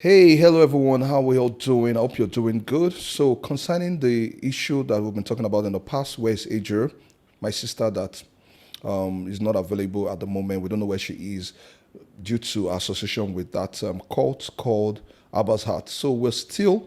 Hey, hello everyone. How are we all doing? I hope you're doing good. So, concerning the issue that we've been talking about in the past, where is Adria, my sister that is not available at the moment. We don't know where she is due to association with that cult called Abba's Heart. So, we're still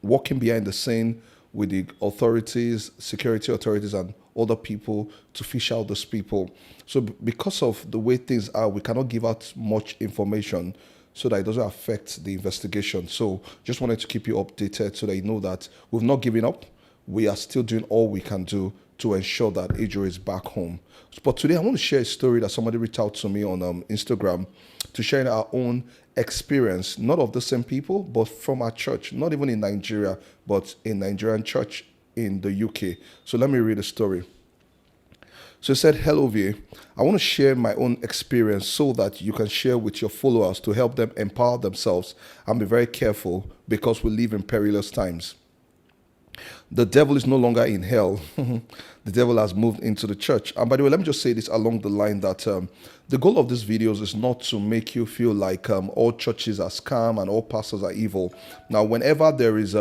working behind the scene with the authorities, security authorities, and other people to fish out those people. So, because of the way things are, we cannot give out much information so that it doesn't affect the investigation. So, just wanted to keep you updated so that you know that we've not given up. We are still doing all we can do to ensure that Adriel is back home. But today, I want to share a story that somebody reached out to me on Instagram to share our own experience, not of the same people, but from our church, not even in Nigeria, but in Nigerian church in the UK. So let me read the story. So he said, hello, V. I want to share my own experience so that you can share with your followers to help them empower themselves and be very careful because we live in perilous times. The devil is no longer in hell. The devil has moved into the church. And by the way, let me just say this along the line that the goal of these videos is not to make you feel like all churches are scam and all pastors are evil. Now, whenever there is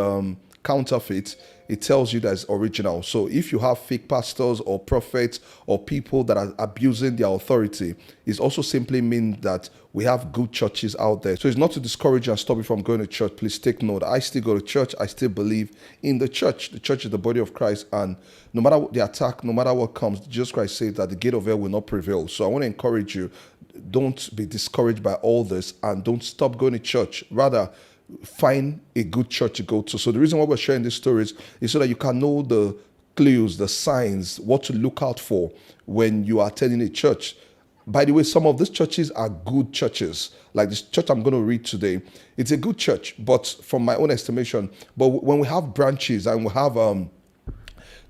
counterfeit, it tells you that it's original. So if you have fake pastors or prophets or people that are abusing their authority, it also simply means that we have good churches out there. So it's not to discourage you and stop you from going to church. Please take note. I still go to church. I still believe in the church. The church is the body of Christ. And no matter what the attack, no matter what comes, Jesus Christ says that the gate of hell will not prevail. So I want to encourage you, don't be discouraged by all this and don't stop going to church. Rather, find a good church to go to. So the reason why we're sharing these stories is so that you can know the clues, the signs, what to look out for when you are attending a church. By the way, some of these churches are good churches. Like this church I'm going to read today, it's a good church, but from my own estimation. But when we have branches and we have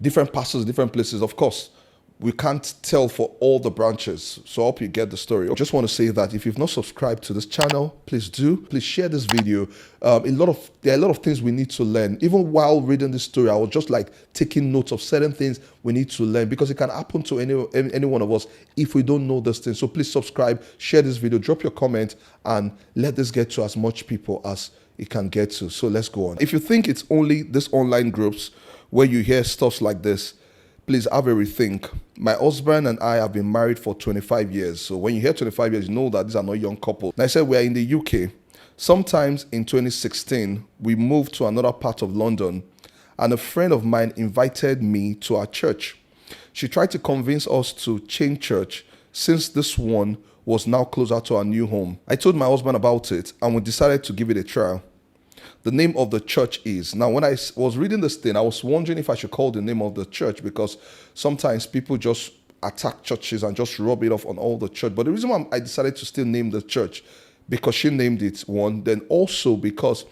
different pastors in different places, of course, we can't tell for all the branches. So I hope you get the story. I just want to say that if you've not subscribed to this channel, please do. Please share this video. There are a lot of things we need to learn. Even while reading this story, I was just like taking notes of certain things we need to learn because it can happen to any one of us if we don't know this thing. So please subscribe, share this video, drop your comment, and let this get to as much people as it can get to. So let's go on. If you think it's only these online groups where you hear stuff like this, please have a rethink. My husband and I have been married for 25 years. So when you hear 25 years, you know that these are not young couples. And I said we are in the UK. Sometimes in 2016, we moved to another part of London and a friend of mine invited me to our church. She tried to convince us to change church since this one was now closer to our new home. I told my husband about it and we decided to give it a try. The name of the church is. Now, when I was reading this thing, I was wondering if I should call the name of the church because sometimes people just attack churches and just rub it off on all the church. But the reason why I decided to still name the church, because she named it one, then also because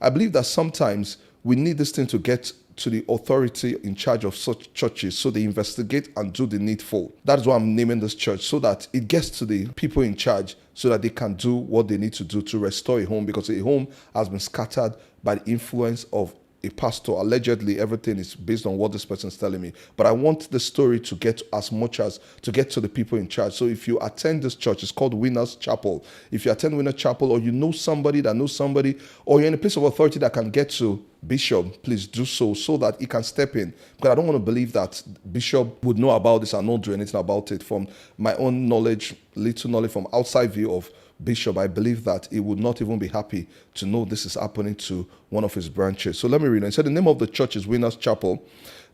I believe that sometimes we need this thing to get to the authority in charge of such churches so they investigate and do the needful. That's why I'm naming this church, so that it gets to the people in charge so that they can do what they need to do to restore a home, because a home has been scattered by the influence of a pastor. Allegedly, everything is based on what this person is telling me. But I want the story to get as much as to get to the people in charge. So if you attend this church, it's called Winners Chapel. If you attend Winners Chapel, or you know somebody that knows somebody, or you're in a place of authority that can get to Bishop, please do so that he can step in. Because I don't want to believe that Bishop would know about this and not do anything about it. From my own knowledge, little knowledge from outside view of Bishop, I believe that he would not even be happy to know this is happening to one of his branches. So let me read it. It said the name of the church is Winners Chapel.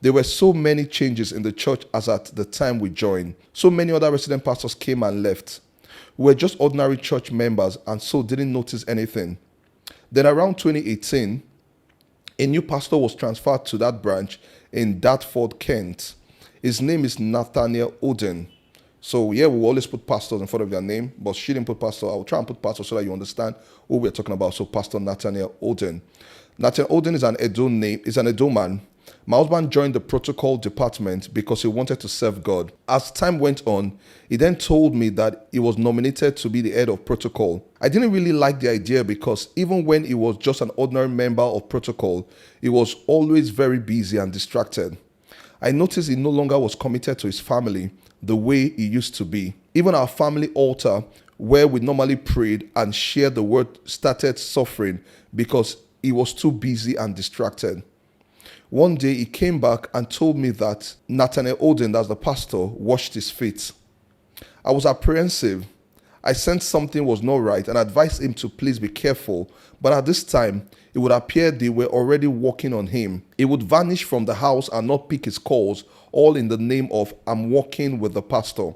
There were so many changes in the church as at the time we joined. So many other resident pastors came and left. We were just ordinary church members and so didn't notice anything. Then around 2018, a new pastor was transferred to that branch in Dartford, Kent. His name is Nathaniel Oden. So yeah, we always put pastors in front of their name, but she didn't put pastor. I will try and put pastor so that you understand who we're talking about. So Pastor Nathaniel Oden. Nathaniel Oden is an Edo man. My husband joined the protocol department because he wanted to serve God. As time went on, he then told me that he was nominated to be the head of protocol. I didn't really like the idea because even when he was just an ordinary member of protocol, he was always very busy and distracted. I noticed he no longer was committed to his family the way he used to be. Even our family altar, where we normally prayed and shared the word, started suffering because he was too busy and distracted. One day he came back and told me that Nathaniel Oden, that's the pastor, washed his feet. I was apprehensive. I sensed something was not right and advised him to please be careful. But at this time, it would appear they were already working on him. He would vanish from the house and not pick his calls, all in the name of "I'm working with the pastor."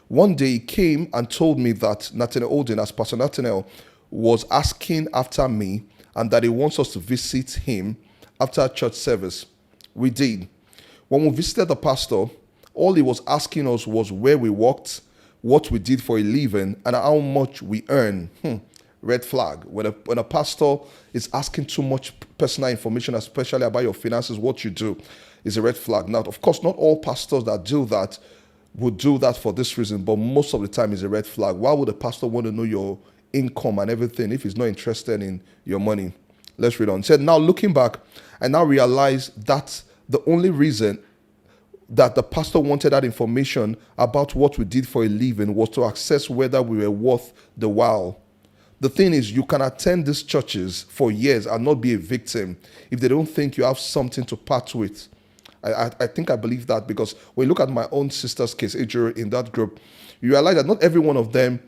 One day he came and told me that Nathaniel Oden, as Pastor Nathaniel, was asking after me and that he wants us to visit him after church service. We did. When we visited the pastor, all he was asking us was where we worked, what we did for a living, and how much we earn. Red flag. When a pastor is asking too much personal information, especially about your finances, what you do, is a red flag. Now, of course, not all pastors that do that would do that for this reason, but most of the time is a red flag. Why would a pastor want to know your income and everything if he's not interested in your money? Let's read on. It said, now looking back, I now realize that the only reason that the pastor wanted that information about what we did for a living was to assess whether we were worth the while. The thing is, you can attend these churches for years and not be a victim if they don't think you have something to part with. I think I believe that, because when you look at my own sister's case, Ajur, in that group, you realize that not every one of them,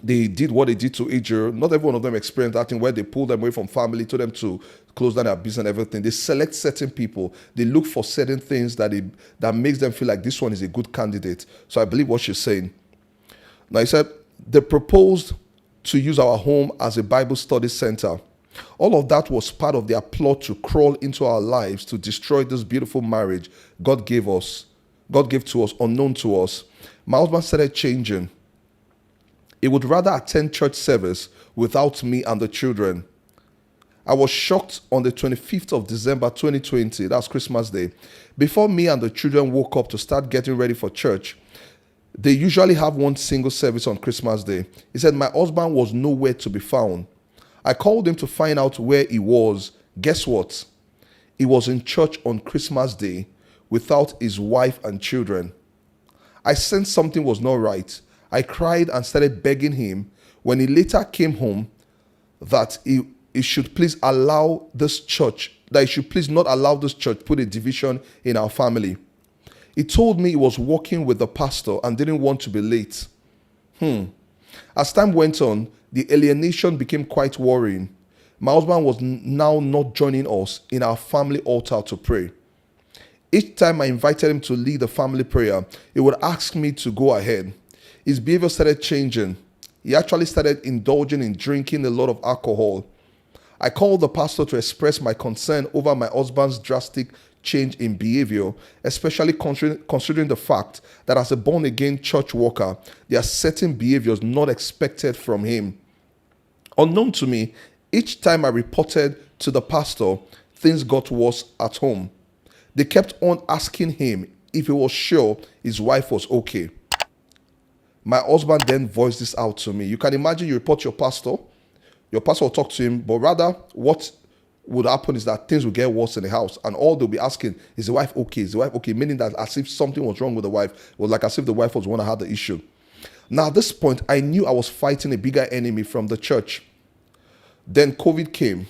they did what they did to Ajur. Not every one of them experienced that thing where they pulled them away from family, told them to close down their business and everything. They select certain people. They look for certain things that makes them feel like this one is a good candidate. So I believe what she's saying. Now, he said, they proposed to use our home as a Bible study center. All of that was part of their plot to crawl into our lives to destroy this beautiful marriage God gave to us, unknown to us. My husband started changing. He would rather attend church service without me and the children. I was shocked on the 25th of December 2020, that's Christmas Day. Before me and the children woke up to start getting ready for church, they usually have one single service on Christmas Day. He said my husband was nowhere to be found. I called him to find out where he was. Guess what? He was in church on Christmas Day without his wife and children. I sensed something was not right. I cried and started begging him when he later came home that he should please not allow this church put a division in our family. He told me he was working with the pastor and didn't want to be late. As time went on, the alienation became quite worrying. My husband was now not joining us in our family altar to pray. Each time I invited him to lead the family prayer, he would ask me to go ahead. His behavior started changing. He actually started indulging in drinking a lot of alcohol. I called the pastor to express my concern over my husband's drastic change in behavior, especially considering the fact that as a born-again church worker, there are certain behaviors not expected from him. Unknown to me, each time I reported to the pastor, things got worse at home. They kept on asking him if he was sure his wife was okay. My husband then voiced this out to me. You can imagine you report your pastor will talk to him, but rather what would happen is that things will get worse in the house, and all they'll be asking, is the wife okay? Is the wife okay? Meaning that as if something was wrong with the wife. It was like as if the wife was the one that had the issue. Now at this point, I knew I was fighting a bigger enemy from the church. Then COVID came.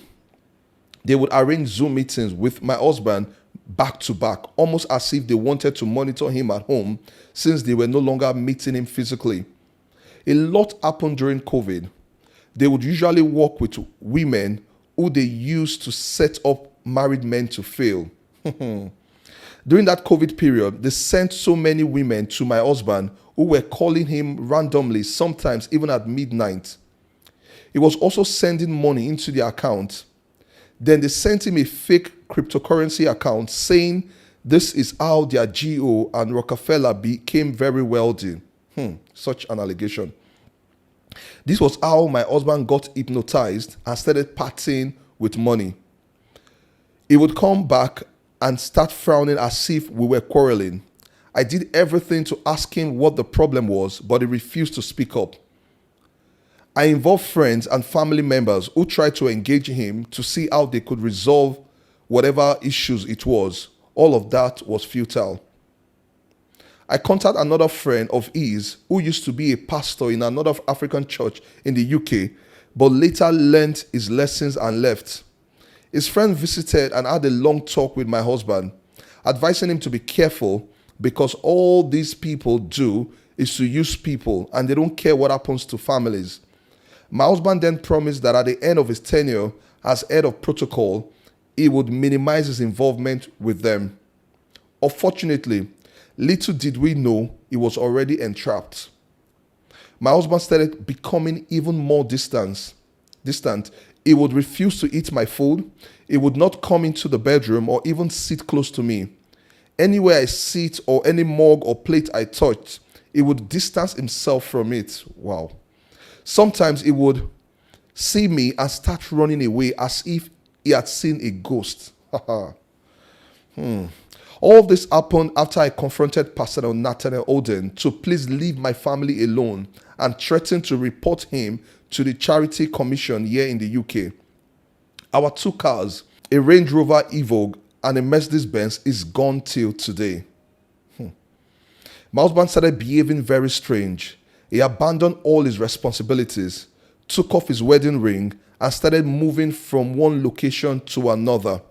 They would arrange Zoom meetings with my husband back to back, almost as if they wanted to monitor him at home since they were no longer meeting him physically. A lot happened during COVID. They would usually work with women who they used to set up married men to fail. During that COVID period, they sent so many women to my husband who were calling him randomly, sometimes even at midnight. He was also sending money into their account. Then they sent him a fake cryptocurrency account saying this is how their GO and Rockefeller became very wealthy. Such an allegation. This was how my husband got hypnotized and started partying with money. He would come back and start frowning as if we were quarreling. I did everything to ask him what the problem was, but he refused to speak up. I involved friends and family members who tried to engage him to see how they could resolve whatever issues it was. All of that was futile. I contacted another friend of his who used to be a pastor in another African church in the UK, but later learned his lessons and left. His friend visited and had a long talk with my husband, advising him to be careful because all these people do is to use people and they don't care what happens to families. My husband then promised that at the end of his tenure as head of protocol, he would minimize his involvement with them. Unfortunately, little did we know he was already entrapped. My husband started becoming even more distant. He would refuse to eat my food. He would not come into the bedroom or even sit close to me. Anywhere I sit or any mug or plate I touched, he would distance himself from it. Wow. Sometimes he would see me and start running away as if he had seen a ghost. All of this happened after I confronted Pastor Nathaniel Oden to please leave my family alone and threatened to report him to the Charity Commission here in the UK. Our 2 cars, a Range Rover Evoque and a Mercedes-Benz, is gone till today. My husband started behaving very strange. He abandoned all his responsibilities, took off his wedding ring, and started moving from one location to another,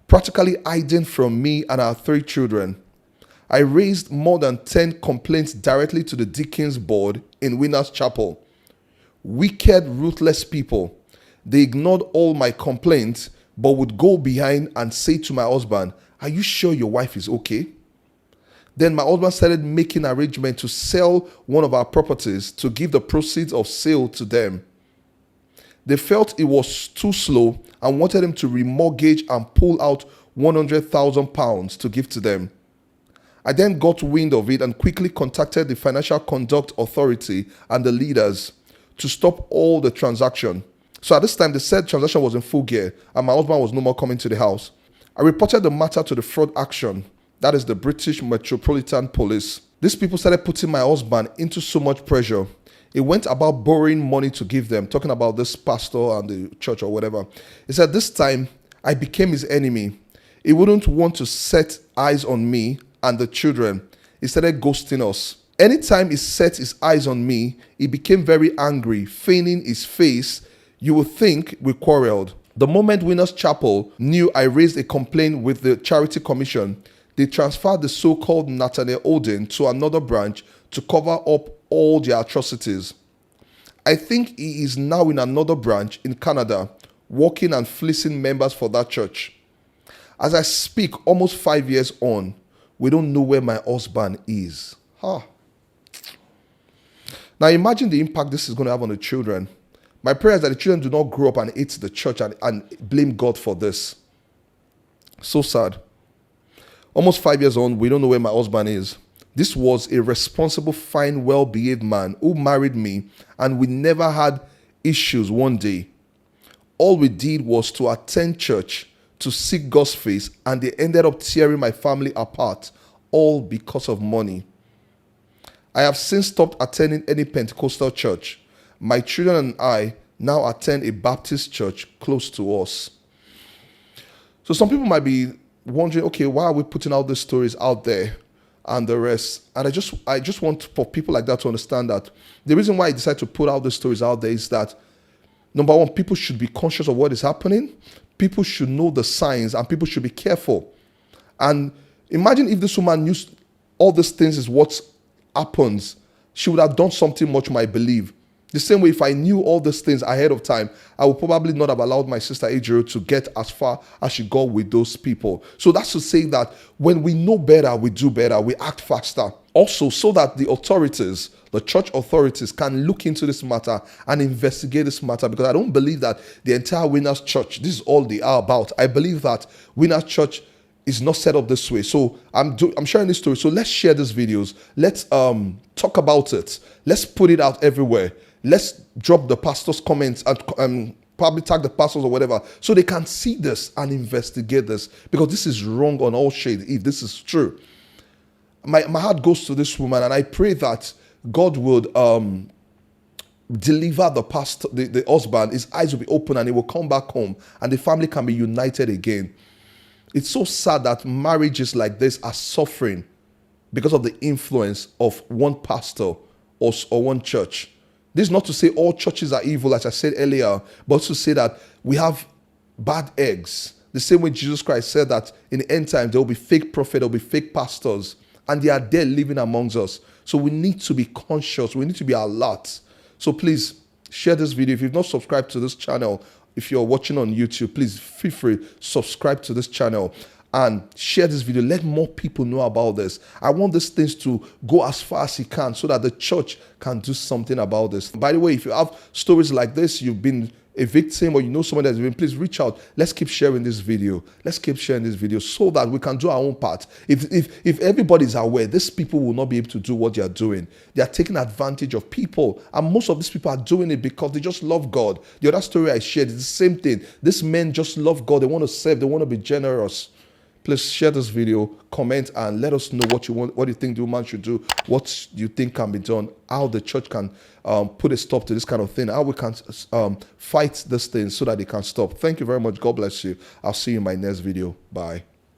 practically hiding from me and our 3 children. I raised more than 10 complaints directly to the Deacons Board in Winners Chapel. Wicked, ruthless people. They ignored all my complaints, but would go behind and say to my husband, "Are you sure your wife is okay?" Then my husband started making arrangements to sell one of our properties to give the proceeds of sale to them. They felt it was too slow and wanted him to remortgage and pull out £100,000 to give to them. I then got wind of it and quickly contacted the Financial Conduct Authority and the leaders to stop all the transaction. So at this time, the said transaction was in full gear and my husband was no more coming to the house. I reported the matter to the Fraud Action, that is the British Metropolitan Police. These people started putting my husband into so much pressure. He went about borrowing money to give them, talking about this pastor and the church or whatever. He said, this time, I became his enemy. He wouldn't want to set eyes on me and the children. He started ghosting us. Anytime he set his eyes on me, he became very angry, feigning his face. You would think we quarreled. The moment Winners Chapel knew I raised a complaint with the Charity Commission, they transferred the so-called Nathaniel Oden to another branch to cover up all their atrocities. I think he is now in another branch in Canada, working and fleecing members for that church. As I speak, almost 5 years on, we don't know where my husband is. Now imagine the impact this is going to have on the children. My prayer is that the children do not grow up and hate the church and blame God for this. So sad. Almost 5 years on, we don't know where my husband is. This was a responsible, fine, well-behaved man who married me, and we never had issues one day. All we did was to attend church, to seek God's face, and they ended up tearing my family apart, all because of money. I have since stopped attending any Pentecostal church. My children and I now attend a Baptist church close to us. So some people might be wondering, okay, why are we putting out these stories out there and the rest? And I just want for people like that to understand that the reason why I decided to put out these stories out there is that, number one, people should be conscious of what is happening. People should know the signs and people should be careful. And imagine if this woman knew all these things is what happens, she would have done something much more, I believe. The same way, if I knew all these things ahead of time, I would probably not have allowed my sister Adriel to get as far as she got with those people. So that's to say that when we know better, we do better, we act faster. Also, so that the authorities, the church authorities, can look into this matter and investigate this matter, because I don't believe that the entire Winners Church, this is all they are about. I believe that Winners Church is not set up this way. So I'm sharing this story. So let's share these videos. Let's talk about it. Let's put it out everywhere. Let's drop the pastor's comments and probably tag the pastors or whatever so they can see this and investigate this, because this is wrong on all shades if this is true. My heart goes to this woman, and I pray that God would deliver the pastor, the husband. His eyes will be open and he will come back home and the family can be united again. It's so sad that marriages like this are suffering. because of the influence of one pastor or one church. This is not to say all churches are evil, as I said earlier, but to say that we have bad eggs. The same way Jesus Christ said that in the end time, there will be fake prophets, there will be fake pastors, and they are there living amongst us. So we need to be conscious. We need to be alert. So please share this video. If you've not subscribed to this channel, if you're watching on YouTube, please feel free to subscribe to this channel and share this video. Let more people know about this. I want these things to go as far as it can so that the church can do something about this. By the way, if you have stories like this, you've been a victim, or you know someone that's been, please reach out. Let's keep sharing this video. Let's keep sharing this video so that we can do our own part. If everybody's aware, these people will not be able to do what they are doing. They are taking advantage of people, and most of these people are doing it because they just love God. The other story I shared is the same thing. These men just love God. They want to serve. They want to be generous. Please share this video, comment, and let us know what you want, what you think the woman should do, what you think can be done, how the church can put a stop to this kind of thing, how we can fight this thing so that it can stop. Thank you very much. God bless you. I'll see you in my next video. Bye.